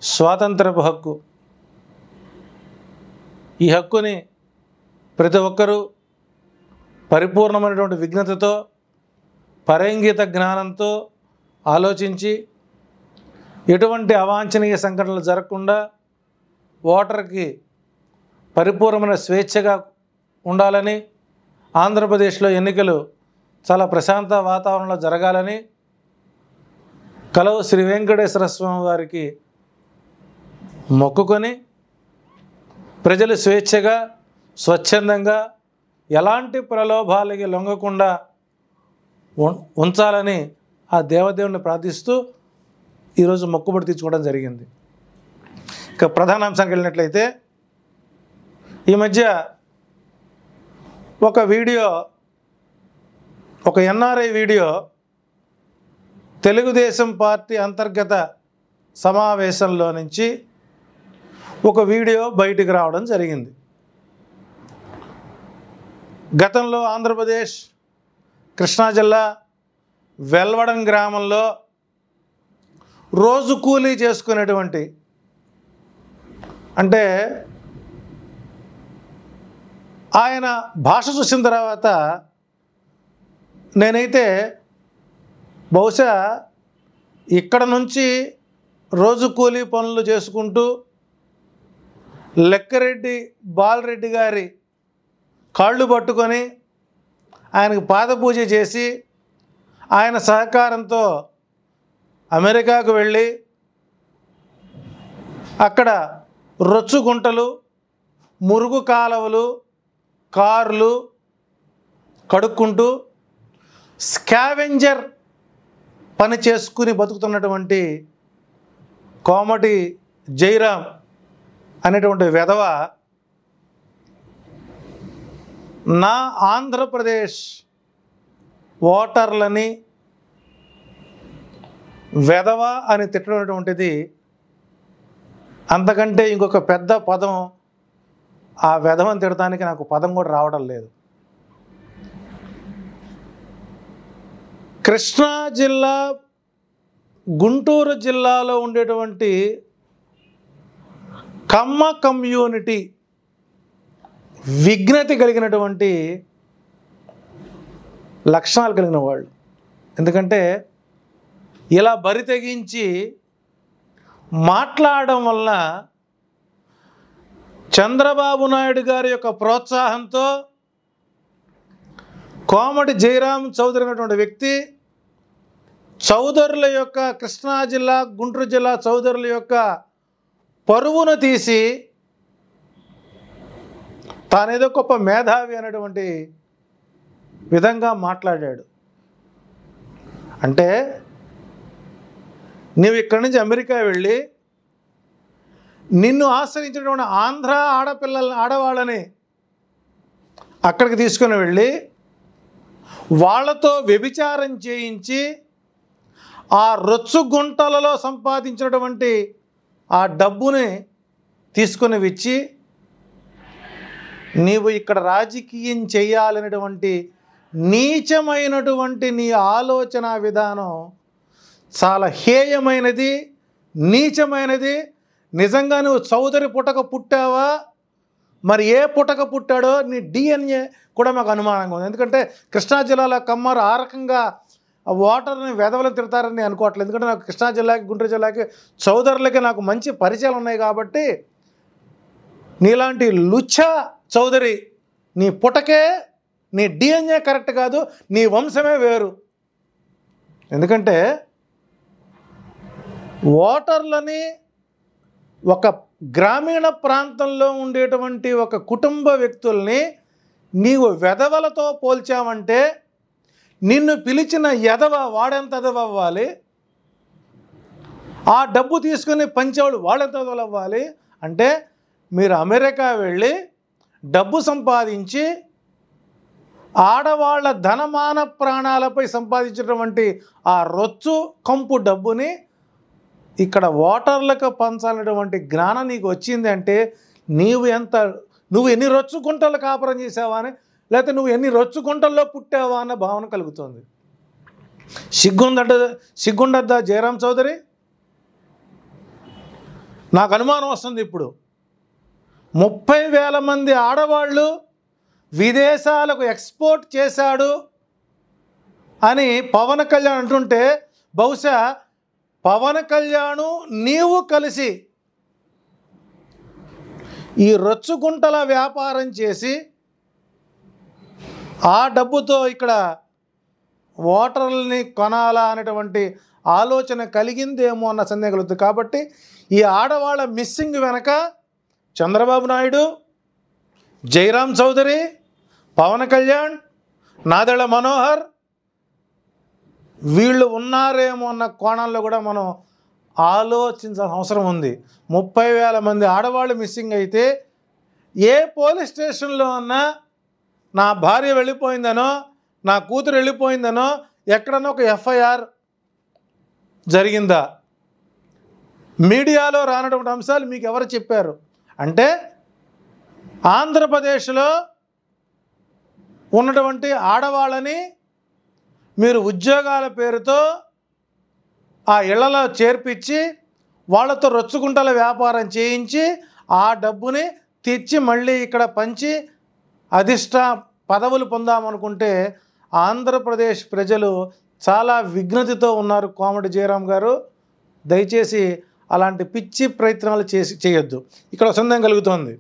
స్వాతంత్రపు హక్కు. ఈ హక్కుని ప్రతి ఒక్కరూ పరిపూర్ణమైనటువంటి విజ్ఞతతో, పరంగిత జ్ఞానంతో ఆలోచించి ఎటువంటి అవాంఛనీయ సంఘటనలు జరగకుండా ఓటర్కి పరిపూర్ణమైన స్వేచ్ఛగా ఉండాలని, ఆంధ్రప్రదేశ్లో ఎన్నికలు చాలా ప్రశాంత వాతావరణంలో జరగాలని కలవు శ్రీ వెంకటేశ్వర స్వామి వారికి మొక్కుకొని ప్రజలు స్వేచ్ఛగా, స్వచ్ఛందంగా, ఎలాంటి ప్రలోభాలకి లొంగకుండా ఉంచాలని ఆ దేవదేవుని ప్రార్థిస్తూ ఈరోజు మొక్కుబడి తీర్చుకోవడం జరిగింది. ఇక ప్రధాన అంశానికి వెళ్ళినట్లయితే, ఈ మధ్య ఒక వీడియో, ఒక ఎన్ఆర్ఐ వీడియో తెలుగుదేశం పార్టీ అంతర్గత సమావేశంలో నుంచి ఒక వీడియో బయటికి రావడం జరిగింది. గతంలో ఆంధ్రప్రదేశ్ కృష్ణా జిల్లా వెల్వడం గ్రామంలో రోజు కూలీ చేసుకునేటువంటి, అంటే ఆయన భాష చూసిన తర్వాత నేనైతే బహుశా ఇక్కడ నుంచి రోజు కూలీ పనులు చేసుకుంటూ లెక్కరెడ్డి బాలరెడ్డి గారి కాళ్ళు పట్టుకొని ఆయనకు పాదపూజ చేసి ఆయన సహకారంతో అమెరికాకు వెళ్ళి అక్కడ రొచ్చుగుంటలు, మురుగు కాలువలు, కార్లు కడుక్కుంటూ స్కావెంజర్ పని చేసుకుని బతుకుతున్నటువంటి కోమటి జయరాం అనేటువంటి వెధవ నా ఆంధ్రప్రదేశ్ ఓటర్లని వెధవ అని తిట్టటువంటిది అంతకంటే ఇంకొక పెద్ద పదం ఆ వెధవని తిడటానికి నాకు పదం కూడా రావడం లేదు. కృష్ణా జిల్లా, గుంటూరు జిల్లాలో ఉండేటువంటి కమ్మ కమ్యూనిటీ విజ్ఞత కలిగినటువంటి లక్షణాలు కలిగిన వాళ్ళు. ఎందుకంటే ఇలా బరి తెగించి మాట్లాడడం వల్ల చంద్రబాబు నాయుడు గారి యొక్క ప్రోత్సాహంతో కోమటి జయరాం చౌదరి అనేటువంటి వ్యక్తి చౌదరుల యొక్క, కృష్ణా జిల్లా, గుంటూరు జిల్లా చౌదరుల యొక్క పరువును తీసి తానేదో గొప్ప మేధావి అనేటువంటి విధంగా మాట్లాడాడు. అంటే నీవు ఇక్కడి నుంచి అమెరికా వెళ్ళి నిన్ను ఆశ్రయించినటువంటి ఆంధ్ర ఆడవాళ్ళని అక్కడికి తీసుకుని వెళ్ళి వాళ్ళతో వ్యభిచారం చేయించి ఆ రొచ్చుగుంటలలో సంపాదించినటువంటి ఆ డబ్బుని తీసుకుని ఇచ్చి నీవు ఇక్కడ రాజకీయం చేయాలనేటువంటి నీచమైనటువంటి నీ ఆలోచన విధానం చాలా హేయమైనది, నీచమైనది. నిజంగా నువ్వు చౌదరి పుట్టక పుట్టావా, మరి ఏ పుట్టక పుట్టాడో నీ డిఎన్ఏ కూడా మాకు అనుమానంగా ఉంది. ఎందుకంటే కృష్ణా జిల్లాలో కమ్మరు ఆ రకంగా ఓటర్ని వెధవలను తిడతారని అనుకోవట్లేదు. ఎందుకంటే నాకు కృష్ణా జిల్లాకి, గుంటూరు జిల్లాకి చౌదరులకి నాకు మంచి పరిచయాలు ఉన్నాయి కాబట్టి నీలాంటి లుచ్చా చౌదరి నీ పుటకే, నీ డిఎన్ఏ కరెక్ట్ కాదు, నీ వంశమే వేరు. ఎందుకంటే ఓటర్లని ఒక గ్రామీణ ప్రాంతంలో ఉండేటువంటి ఒక కుటుంబ వ్యక్తుల్ని నీవు వెధవలతో పోల్చావంటే నిన్ను పిలిచిన ఎదవ వాడెంత ఎదవ అవ్వాలి, ఆ డబ్బు తీసుకుని పంచేవాడు వాడెంత ఎదవలు అవ్వాలి. అంటే మీరు అమెరికా వెళ్ళి డబ్బు సంపాదించి ఆడవాళ్ళ ధనమాన ప్రాణాలపై సంపాదించినటువంటి ఆ రొచ్చు కంపు డబ్బుని ఇక్కడ ఓటర్లకు పంచాలనేటువంటి జ్ఞానం నీకు వచ్చింది అంటే నువ్వు ఎన్ని రొచ్చుకుంటలు కాపురం చేసావా అని, లేకపోతే నువ్వు ఎన్ని రొచ్చుకుంటల్లో పుట్టావా అన్న భావన కలుగుతుంది. సిగ్గుండద్దా జయరాం చౌదరి? నాకు అనుమానం వస్తుంది ఇప్పుడు 30,000 మంది ఆడవాళ్ళు విదేశాలకు ఎక్స్పోర్ట్ చేశాడు అని పవన్ కళ్యాణ్ అంటుంటే బహుశా పవన్ కళ్యాణ్ నీవు కలిసి ఈ రొచ్చుగుంటల వ్యాపారం చేసి ఆ డబ్బుతో ఇక్కడ ఓటర్లని కొనాలా అనేటువంటి ఆలోచన కలిగిందేమో అన్న సందేహం కలుగుతుంది. కాబట్టి ఈ ఆడవాళ్ళ మిస్సింగ్ వెనక చంద్రబాబు నాయుడు, జయరాం చౌదరి, పవన్ కళ్యాణ్, నాదెళ్ల మనోహర్ వీళ్ళు ఉన్నారేమో అన్న కోణంలో కూడా మనం ఆలోచించాల్సిన అవసరం ఉంది. 30,000 మంది ఆడవాళ్ళు మిస్సింగ్ అయితే ఏ పోలీస్ స్టేషన్లో ఉన్నా నా భార్య వెళ్ళిపోయిందనో, నా కూతురు వెళ్ళిపోయిందనో ఎక్కడన్నా ఒక ఎఫ్ఐఆర్ జరిగిందా? మీడియాలో రానటువంటి అంశాలు మీకు ఎవరు చెప్పారు? అంటే ఆంధ్రప్రదేశ్లో ఉన్నటువంటి ఆడవాళ్ళని మీరు ఉద్యోగాల పేరుతో ఆ ఇళ్లలో చేర్పించి వాళ్ళతో రొచ్చుగుంటల వ్యాపారం చేయించి ఆ డబ్బుని తెచ్చి మళ్ళీ ఇక్కడ పంచి అధిష్ట పదవులు పొందామనుకుంటే ఆంధ్రప్రదేశ్ ప్రజలు చాలా విఘ్నతతో ఉన్నారు. కోమటి జయరాం గారు, దయచేసి అలాంటి పిచ్చి ప్రయత్నాలు చేయొద్దు. ఇక్కడ సందేహం కలుగుతోంది.